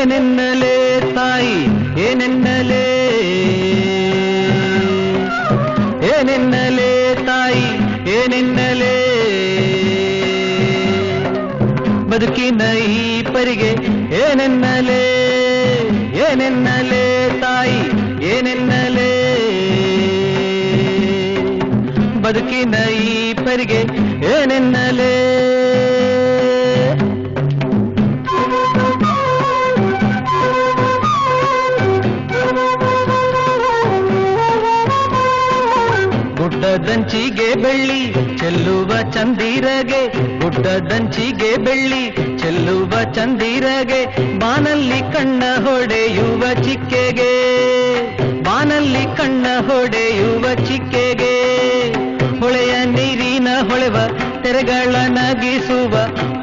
ಏನೆನ್ನಲೇ ತಾಯಿ ಏನೆನ್ನಲೇ, ಏನೆನ್ನಲೇ ತಾಯಿ ಏನೆನ್ನಲೇ, ಬದುಕಿನ ಈ ಪರಿಗೆ ಏನೆನ್ನಲೇ, ಏನೆನ್ನಲೇ ತಾಯಿ ಏನೆನ್ನಲೇ, ಬದುಕಿನ ಈ ಪರಿಗೆ ಏನೆನ್ನಲೇ. ಗುಡ್ಡದಂಚಿಗೆ ಬೆಳ್ಳಿ ಚೆಲ್ಲುವ ಚಂದಿರಗೆ, ಗುಡ್ಡದಂಚಿಗೆ ಬೆಳ್ಳಿ ಚೆಲ್ಲುವ ಚಂದಿರಗೆ, ಬಾನಲ್ಲಿ ಕಣ್ಣ ಹೊಡೆಯುವ ಚಿಕ್ಕೆಗೆ, ಬಾನಲ್ಲಿ ಕಣ್ಣ ಹೊಡೆಯುವ ಚಿಕ್ಕೆಗೆ, ಹೊಳೆಯ ನೀರಿನ ಹೊಳೆವ ತೆರೆಗಳ ನಗಿಸುವ,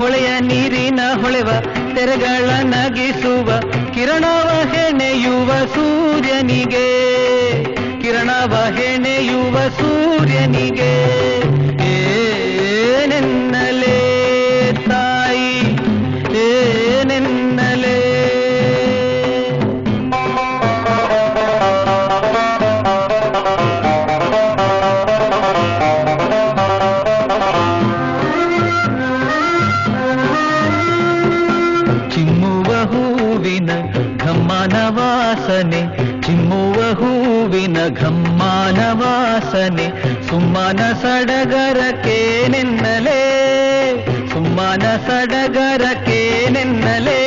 ಹೊಳೆಯ ನೀರಿನ ಹೊಳೆವ ತೆರೆಗಳ ನಗಿಸುವ, ಕಿರಣವ ಹೆಣೆಯುವ ಸೂರ್ಯನಿಗೆ, ಕಿರಣವ ಹೆಣೆಯುವ ಸೂರ್ಯನಿಗೆ, ಏನೆನ್ನಲೇ ತಾಯಿ ಏನೆನ್ನಲೇ. ಚಿಮ್ಮುವ ಹೂವಿನ ಘಮ್ಮನ ವಾಸನೆ, ಚಿಮ್ಮುವ ಹೂವಿನ ಘಮ್ಮನ ವಾಸನೆ, ಸುಮ್ಮನ ಸಡಗರಕ್ಕೇನೆನ್ನಲೇ, ಸುಮ್ಮನ ಸಡಗರಕ್ಕೇನೆನ್ನಲೇ,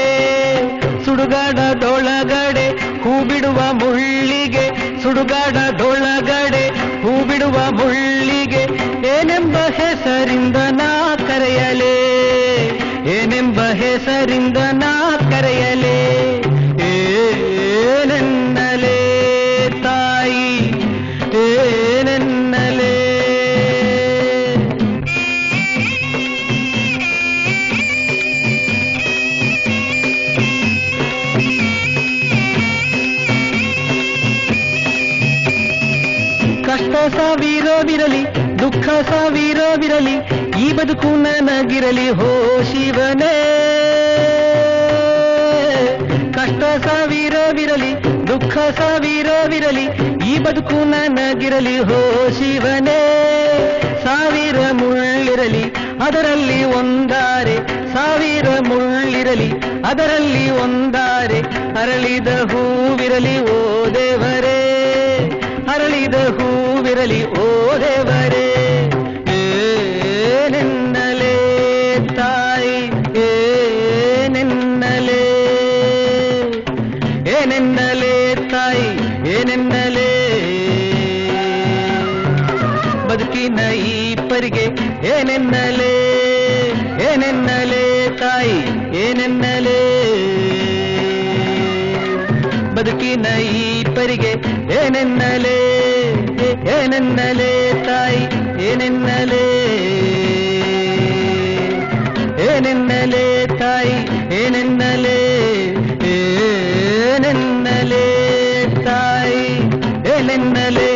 ಸುಡುಗಾಡದೊಳಗಡೆ ಹೂ ಬಿಡುವ ಮುಳ್ಳಿಗೆ, ಸುಡುಗಾಡದೊಳಗಡೆ ಹೂ ಬಿಡುವ ಮುಳ್ಳಿಗೆ, ಏನೆಂಬ ಹೆಸರಿಂದ ನಾ ಕರೆಯಲೇ, ಏನೆಂಬ ಹೆಸರಿಂದ ನಾ ಕರೆಯಲೇ, ಏನೆನ್ನಲೇ ತಾಯಿ ಏನೆನ್ನಲೇ. ಕಷ್ಟ ಸಾವಿರವಿರಲಿ ದುಃಖ ಸಾವಿರವಿರಲಿ, ಈ ಬದುಕು ನನಗಿರಲಿ ಹೋ ಶಿವನೇ, ಕಷ್ಟ ಸಾವಿರವಿರಲಿ ದುಃಖ ಸಾವಿರವಿರಲಿ, ಈ ಬದುಕು ನನಗಿರಲಿ ಹೋ ಶಿವನೇ, ಸಾವಿರ ಮುಳ್ಳಿರಲಿ ಅದರಲ್ಲಿ ಒಂದಾರೆ, ಸಾವಿರ ಮುಳ್ಳಿರಲಿ ಅದರಲ್ಲಿ ಒಂದಾರೆ, ಅರಳಿದ ಹೂವಿರಲಿ ಓ ದೇವರೇ, ಅರಳಿದ ಹೂವಿರಲಿ ಓ ದೇವರೇ, ಏನೆನ್ನಲೇ ತಾಯಿ ಏನೆನ್ನಲೇ, ಏನೆನ್ನಲೇ ತಾಯಿ ಏನೆನ್ನಲೇ, ಬದುಕಿನ ಈ ಪರಿಗೆ ಏನೆನ್ನಲೇ, ಏನೆನ್ನಲೇ ತಾಯಿ ಏನೆನ್ನಲೇ, ಬದುಕಿನ ಈ ಪರಿಗೆ ಏನೆನ್ನಲೇ, ಏನೆನ್ನಲೇ ತಾಯಿ ಏನೆನ್ನಲೇ, ಏನೆನ್ನಲೇ ತಾಯಿ ಏನೆನ್ನಲೇ, ಏನೆನ್ನಲೇ ತಾಯಿ ಏನೆನ್ನಲೇ.